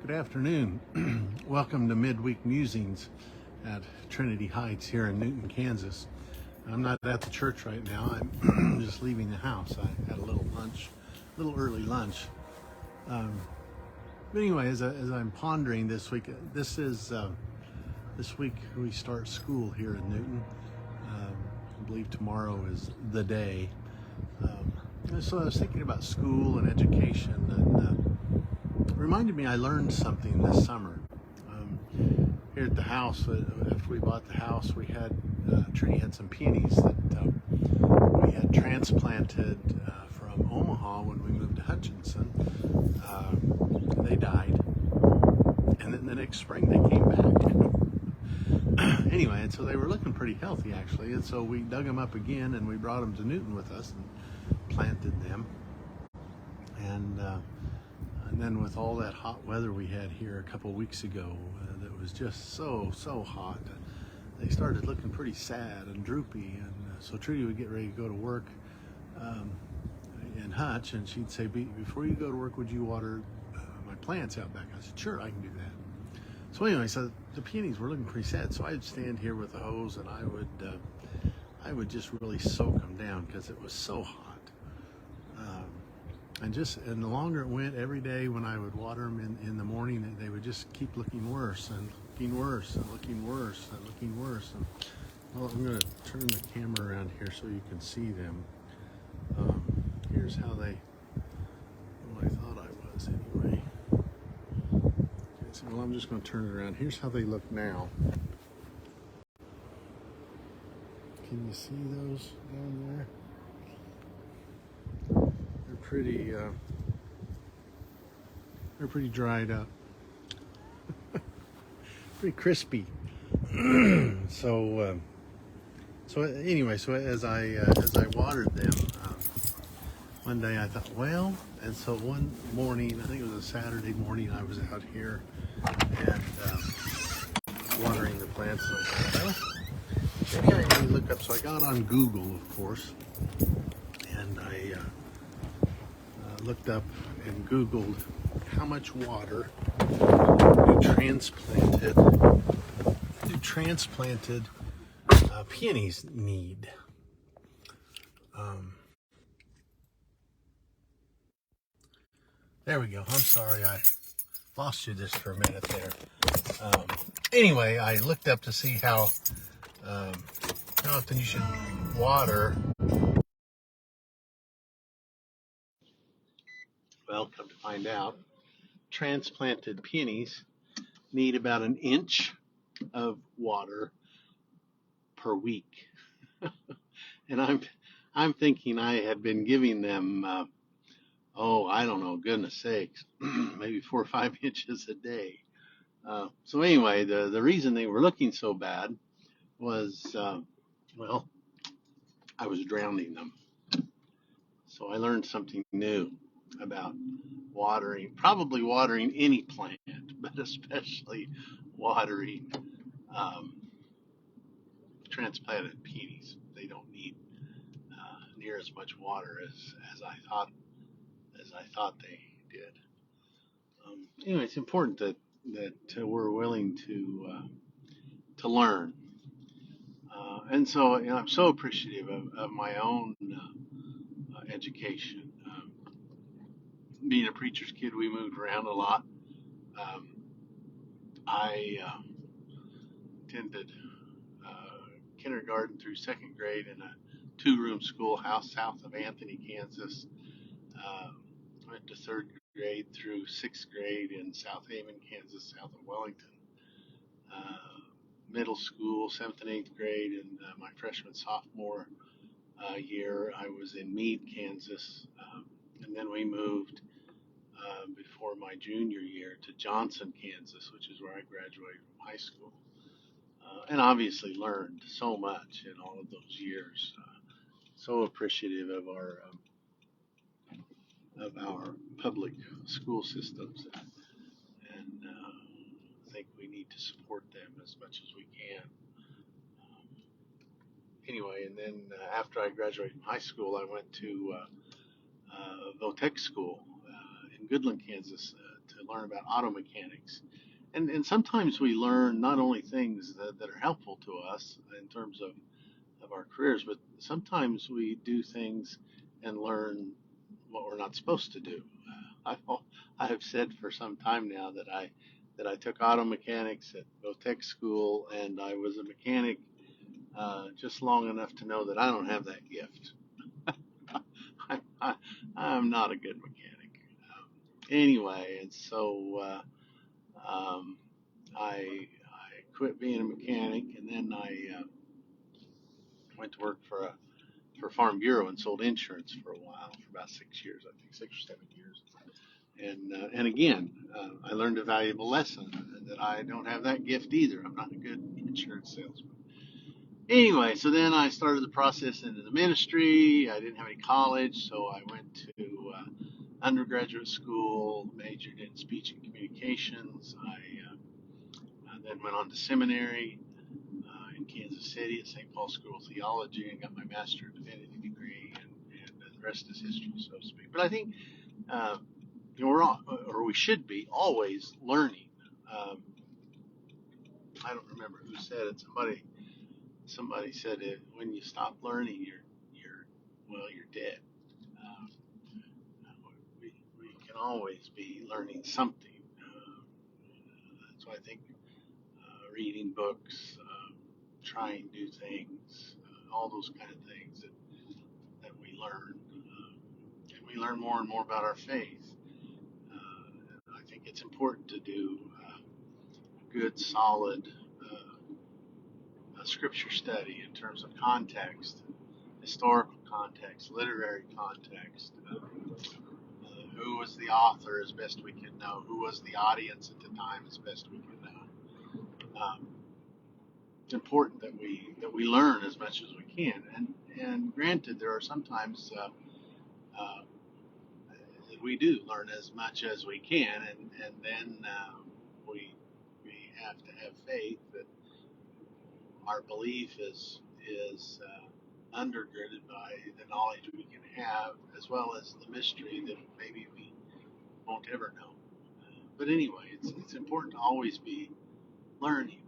Good afternoon. Welcome to Midweek Musings at Trinity Heights here in Newton, Kansas. I'm not at the church right now. I'm just leaving the house. I had a little lunch, a little early lunch. But anyway, as I'm pondering this week, this week we start school here in Newton. I believe tomorrow is the day. So I was thinking about school and education, and it reminded me I learned something this summer. Here at the house, after we bought the house, we had Trini had some peonies that we had transplanted from Omaha when we moved to Hutchinson. They died, and then the next spring they came back. Anyway, and so they were looking pretty healthy actually, and so we dug them up again and we brought them to Newton with us and planted them. And then with all that hot weather we had here a couple weeks ago, that was just so hot, they started looking pretty sad and droopy. And so Trudy would get ready to go to work in Hutch, and she'd say, "Before you go to work, would you water my plants out back?" I said, "Sure, I can do that." So anyway, so the peonies were looking pretty sad. So I'd stand here with the hose, and I would just really soak them down because it was so hot. And the longer it went, every day when I would water them in the morning, they would just keep looking worse and looking worse and looking worse and looking worse. And, well, I'm going to turn the camera around here so you can see them. Here's how what I thought I was anyway. Okay, so, well, I'm just going to turn it around. Here's how they look now. Can you see those down there? They're pretty dried up, pretty crispy. So anyway, so as I watered them, one day I thought, well, and so one morning, I think it was a Saturday morning, I was out here and watering the plants. And I thought, well, maybe I need to look up. So I got on Google, of course, and I looked up and Googled how much water do transplanted peonies need. There we go. I'm sorry I lost you just for a minute there. Anyway, I looked up to see how often you should water. Well, come to find out, transplanted peonies need about an inch of water per week. And I'm thinking I had been giving them, I don't know, goodness sakes, maybe 4 or 5 inches a day. So anyway, the reason they were looking so bad was, well, I was drowning them. So I learned something new about probably watering any plant, but especially watering um, transplanted peonies. They don't need near as much water as I thought they did. Anyway, it's important that we're willing to learn, and so I'm so appreciative of my own education. Being a preacher's kid, we moved around a lot. Um, I attended kindergarten through second grade in a two-room schoolhouse south of Anthony, Kansas. Uh, Went to third grade through sixth grade in South Haven, Kansas, south of Wellington. Middle school, seventh and eighth grade, and my freshman sophomore year, I was in Meade, Kansas, and then we moved before my junior year to Johnson, Kansas, which is where I graduated from high school, and obviously learned so much in all of those years. So appreciative of our public school systems, and I think we need to support them as much as we can. Anyway, and then after I graduated from high school, I went to Votech school Goodland, Kansas, to learn about auto mechanics. And sometimes we learn not only things that are helpful to us in terms of our careers, but sometimes we do things and learn what we're not supposed to do. I have said for some time now that I took auto mechanics at Tech school, and I was a mechanic just long enough to know that I don't have that gift. I'm not a good mechanic. Anyway, and so I quit being a mechanic, and then I went to work for Farm Bureau and sold insurance for a while, for about 6 years, I think 6 or 7 years. And again, I learned a valuable lesson that I don't have that gift either. I'm not a good insurance salesman. Anyway, so then I started the process into the ministry. I didn't have any college, so I went to undergraduate school, majored in speech and communications. I then went on to seminary in Kansas City at St. Paul School of Theology and got my Master of Divinity degree, and the rest is history, so to speak. But I think uh, we're all, or we should be, always learning. Um, I don't remember who said it. Somebody said it. When you stop learning, you're dead. Um, we can always be learning something. So I think reading books, trying new things, all those kind of things that we learn, and we learn more and more about our faith. I think it's important to do good, solid scripture study in terms of context, historical context, literary context. Who was the author, as best we can know? Who was the audience at the time, as best we can know? It's important that we learn as much as we can. And granted, there are sometimes uh, we do learn as much as we can, and then we have to have faith that our belief is undergirded by the knowledge we can have, as well as the mystery that maybe we won't ever know. But anyway, it's important to always be learning.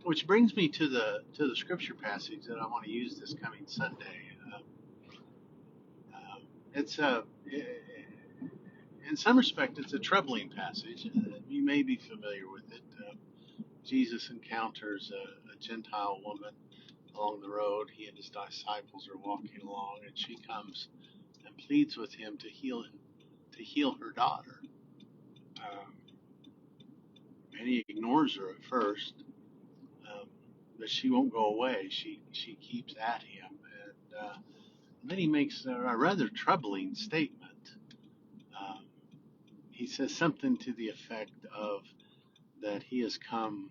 Which brings me to the scripture passage that I want to use this coming Sunday. It's a in some respect it's a troubling passage. You may be familiar with it. Jesus encounters a Gentile woman along the road. He and his disciples are walking along, and she comes and pleads with him to heal her daughter. Um, and he ignores her at first, um, but she won't go away. She keeps at him, and then he makes a rather troubling statement. Um, he says something to the effect of that he has come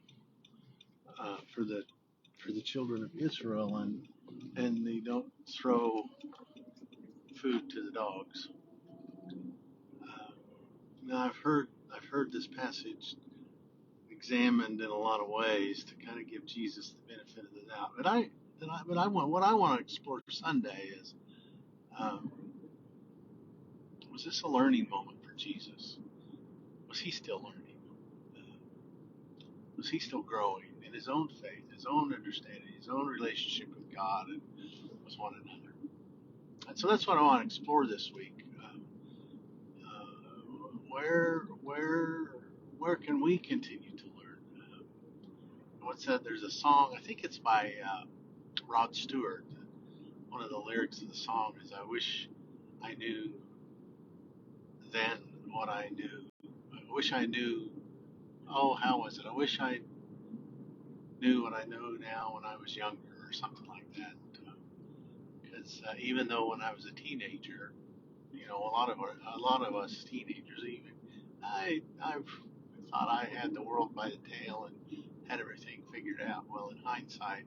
for the children of Israel, and they don't throw food to the dogs. Uh, Now I've heard this passage examined in a lot of ways to kind of give Jesus the benefit of the doubt. But I want what I want to explore Sunday is, um, was this a learning moment for Jesus? Was he still learning? Uh, was he still growing in his own faith, his own understanding, his own relationship with God and with one another? And so that's what I want to explore this week. Where can we continue to learn? What's that? There's a song. I think it's by Rod Stewart. One of the lyrics of the song is, "I wish I knew then what I knew. I wish I knew. Oh, how was it? I wish I knew what I know now when I was younger," or something like that. Because even though when I was a teenager, a lot of us teenagers, even I thought I had the world by the tail and had everything figured out. Well, in hindsight,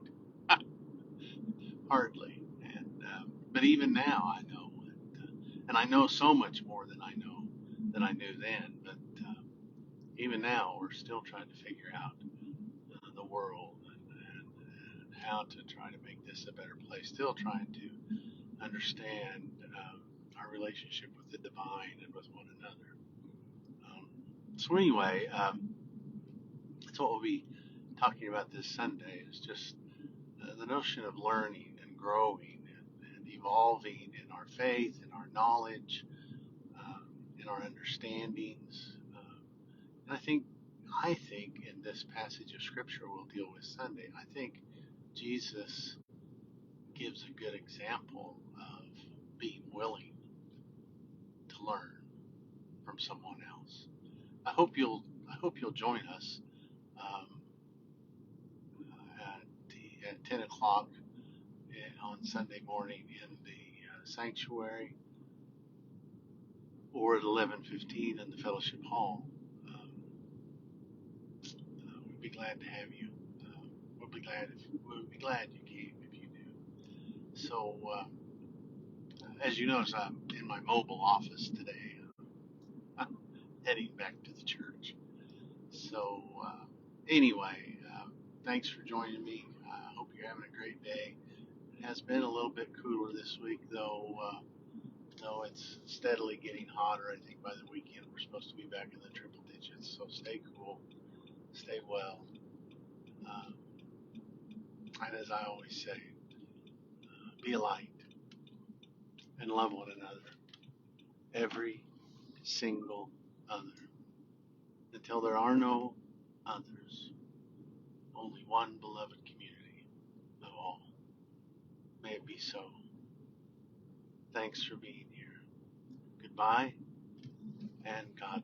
hardly. And but even now, I know, and I know so much more than I knew then. But even now, we're still trying to figure out the world and how to try to make this a better place. Still trying to understand our relationship with the divine and with one another. Um, so anyway, that's what we'll be talking about this Sunday. Is just the notion of learning and growing and evolving in our faith, in our knowledge, um, in our understandings. And I think in this passage of scripture we'll deal with Sunday, I think Jesus gives a good example of being willing to learn from someone else. I hope you'll join us um, at 10 o'clock on Sunday morning in the sanctuary, or at 11:15 in the fellowship hall. Um, we'd be glad to have you. We'd be glad you came if you do. So, as you notice, I'm in my mobile office today, heading back to the church. So, anyway, thanks for joining me. I hope you're having a great day. It has been a little bit cooler this week, though it's steadily getting hotter. I think by the weekend we're supposed to be back in the triple digits. So stay cool, stay well, uh, and as I always say, be a light and love one another, every single other, until there are no others, only one beloved community of all. May it be so. Thanks for being here. Goodbye, and God